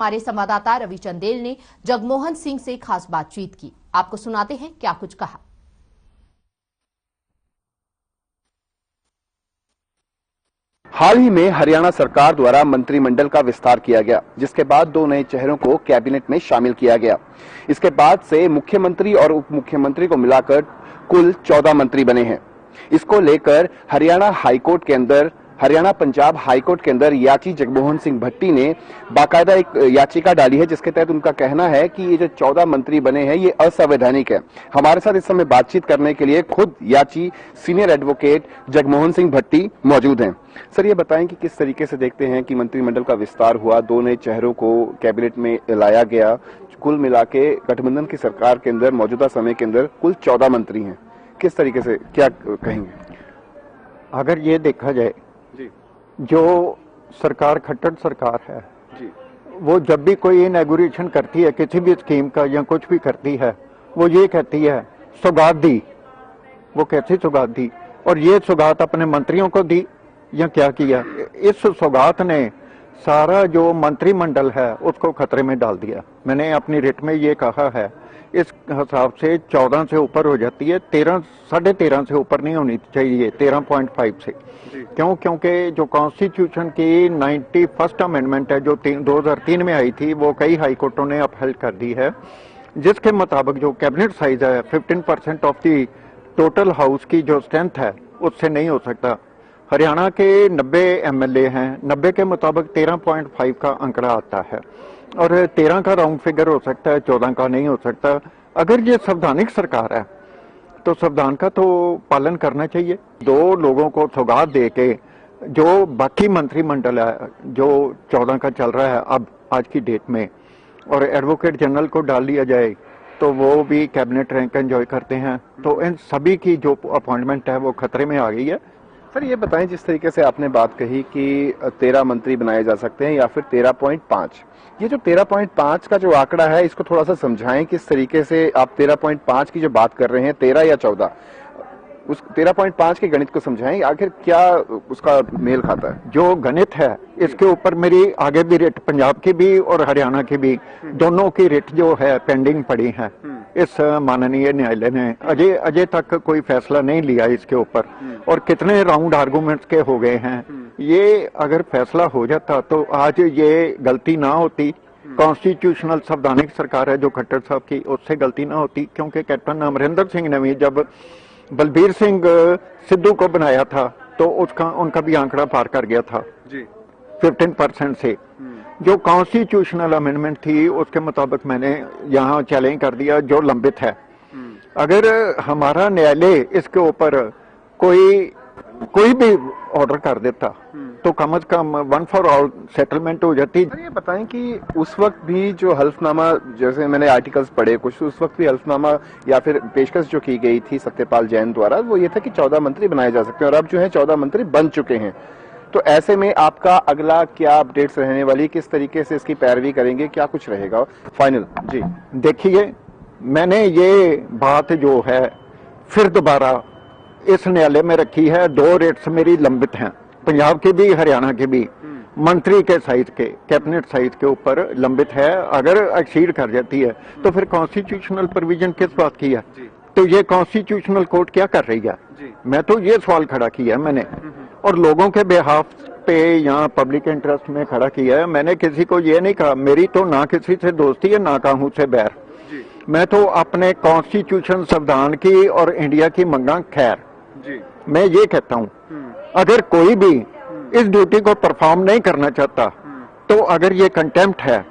हमारे संवाददाता रवि चंदेल ने जगमोहन सिंह से खास बातचीत की। आपको सुनाते हैं क्या कुछ कहा। हाल ही में हरियाणा सरकार द्वारा मंत्रिमंडल का विस्तार किया गया, जिसके बाद 2 नए चेहरों को कैबिनेट में शामिल किया गया। इसके बाद से मुख्यमंत्री और उप मुख्यमंत्री को मिलाकर कुल 14 मंत्री बने हैं। इसको लेकर हरियाणा पंजाब हाईकोर्ट के अंदर याची जगमोहन सिंह भट्टी ने बाकायदा एक याचिका डाली है, जिसके तहत उनका कहना है कि ये जो 14 मंत्री बने हैं ये असंवैधानिक है। हमारे साथ इस समय बातचीत करने के लिए खुद याची सीनियर एडवोकेट जगमोहन सिंह भट्टी मौजूद हैं। सर, ये बताएं कि किस तरीके से देखते हैं कि मंत्रिमंडल का विस्तार हुआ, 2 नए चेहरों को कैबिनेट में लाया गया, कुल मिला के गठबंधन की सरकार के अंदर मौजूदा समय के अंदर कुल 14 मंत्री हैं। किस तरीके से क्या कहेंगे? अगर ये देखा जाए जी, जो सरकार खट्टर सरकार है जी, वो जब भी कोई इनॉग्रेशन करती है किसी भी स्कीम का या कुछ भी करती है, वो ये कहती है सौगात दी। वो कैसी सौगात दी, और ये सौगात अपने मंत्रियों को दी या क्या किया? इस सौगात ने सारा जो मंत्रिमंडल है उसको खतरे में डाल दिया। मैंने अपनी रिट में ये कहा है, इस हिसाब से 14 से ऊपर हो जाती है, 13.5 से ऊपर नहीं होनी चाहिए, 13.5 से। क्यों? क्योंकि जो कॉन्स्टिट्यूशन की 91st अमेंडमेंट है जो 2003 में आई थी, वो कई हाई कोर्टों ने अपहेल्ड कर दी है, जिसके मुताबिक जो कैबिनेट साइज है 15% ऑफ दी टोटल हाउस की जो स्ट्रेंथ है उससे नहीं हो सकता। हरियाणा के 90 एमएलए हैं, 90 के मुताबिक 13.5 का आंकड़ा आता है, और 13 का राउंड फिगर हो सकता है, 14 का नहीं हो सकता। अगर ये संवैधानिक सरकार है तो संविधान का तो पालन करना चाहिए। 2 लोगों को सौगात दे के जो बाकी मंत्रिमंडल है जो 14 का चल रहा है अब आज की डेट में, और एडवोकेट जनरल को डाल लिया जाए तो वो भी कैबिनेट रैंक एंजॉय करते हैं, तो इन सभी की जो अपॉइंटमेंट है वो खतरे में आ गई है। सर, ये बताएं, जिस तरीके से आपने बात कही कि 13 मंत्री बनाए जा सकते हैं या फिर 13.5, ये जो 13.5 का जो आंकड़ा है इसको थोड़ा सा समझाएं। किस तरीके से आप 13.5 की जो बात कर रहे हैं, 13 या 14, उस 13.5 के गणित को समझाएं, आखिर क्या उसका मेल खाता है? जो गणित है इसके ऊपर मेरी आगे भी रिट, पंजाब की भी और हरियाणा की भी, दोनों की रिट जो है पेंडिंग पड़ी है। इस माननीय न्यायालय ने अजय तक कोई फैसला नहीं लिया इसके ऊपर, और कितने राउंड आर्गूमेंट्स के हो गए हैं। ये अगर फैसला हो जाता तो आज ये गलती ना होती। कॉन्स्टिट्यूशनल संवैधानिक सरकार है जो खट्टर साहब की, उससे गलती ना होती, क्योंकि कैप्टन अमरिंदर सिंह ने भी जब बलबीर सिंह सिद्धू को बनाया था तो उनका भी आंकड़ा पार कर गया था जी, 15% से। जो कॉन्स्टिट्यूशनल अमेंडमेंट थी उसके मुताबिक मैंने यहाँ चैलेंज कर दिया जो लंबित है। अगर हमारा न्यायालय इसके ऊपर कोई भी ऑर्डर कर देता तो कम से कम 1 फॉर ऑल सेटलमेंट हो जाती। ये बताएं कि उस वक्त भी जो हल्फनामा, जैसे मैंने आर्टिकल्स पढ़े कुछ, उस वक्त भी हल्फनामा या फिर पेशकश जो की गई थी सत्यपाल जैन द्वारा, वो ये था कि 14 मंत्री बनाए जा सकते हैं, और अब जो है 14 मंत्री बन चुके हैं। तो ऐसे में आपका अगला क्या अपडेट्स रहने वाली, किस तरीके से इसकी पैरवी करेंगे, क्या कुछ रहेगा फाइनल? जी देखिए, मैंने ये बात जो है फिर दोबारा इस न्यायालय में रखी है। 2 रेट्स मेरी लंबित हैं, पंजाब की भी हरियाणा की भी, मंत्री के साइज के, कैबिनेट साइज के ऊपर लंबित है। अगर एक्सीड कर जाती है तो फिर कॉन्स्टिट्यूशनल प्रोविजन किस बात की है? तो ये कॉन्स्टिट्यूशनल कोर्ट क्या कर रही है? मैं तो ये सवाल खड़ा किया है मैंने, और लोगों के बेहाफ पे यहाँ पब्लिक इंटरेस्ट में खड़ा किया है। मैंने किसी को ये नहीं कहा, मेरी तो ना किसी से दोस्ती है ना कहूँ से बैर। मैं तो अपने कॉन्स्टिट्यूशन संविधान की और इंडिया की मंगा खैर। मैं ये कहता हूँ, अगर कोई भी इस ड्यूटी को परफॉर्म नहीं करना चाहता तो अगर ये कंटेम्प्ट है,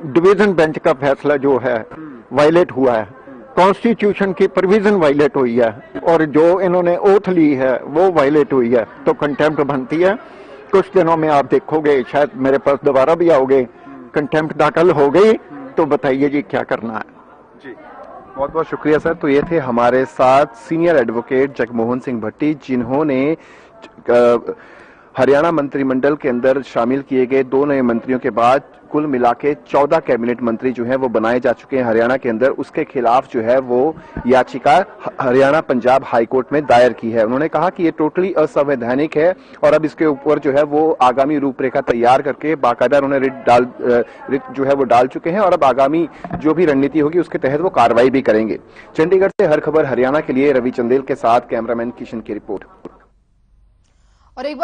डिवीजन बेंच का फैसला जो है वायलेट हुआ है, कॉन्स्टिट्यूशन की प्रोविजन वायलेट हुई है, और जो इन्होंने ओथ ली है वो वायलेट हुई है, तो कंटेम्प्ट बनती है। कुछ दिनों में आप देखोगे, शायद मेरे पास दोबारा भी आओगे, कंटेम्प्ट दाखिल हो गई तो बताइए जी क्या करना है। जी, बहुत बहुत शुक्रिया सर। तो ये थे हमारे साथ सीनियर एडवोकेट जगमोहन सिंह भट्टी, जिन्होंने हरियाणा मंत्रिमंडल के अंदर शामिल किए गए 2 नए मंत्रियों के बाद कुल मिला के 14 कैबिनेट मंत्री जो हैं वो बनाए जा चुके हैं हरियाणा के अंदर। उसके खिलाफ जो है वो याचिका हरियाणा पंजाब हाईकोर्ट में दायर की है। उन्होंने कहा कि ये टोटली असंवैधानिक है और अब इसके ऊपर जो है वो आगामी रूपरेखा तैयार करके बाकायदा उन्होंने रिट जो है वो डाल चुके हैं और अब आगामी जो भी रणनीति होगी उसके तहत वो कार्रवाई भी करेंगे। चंडीगढ़ से हर खबर हरियाणा के लिए रवि चंदेल के साथ कैमरामैन किशन की रिपोर्ट। और एक बार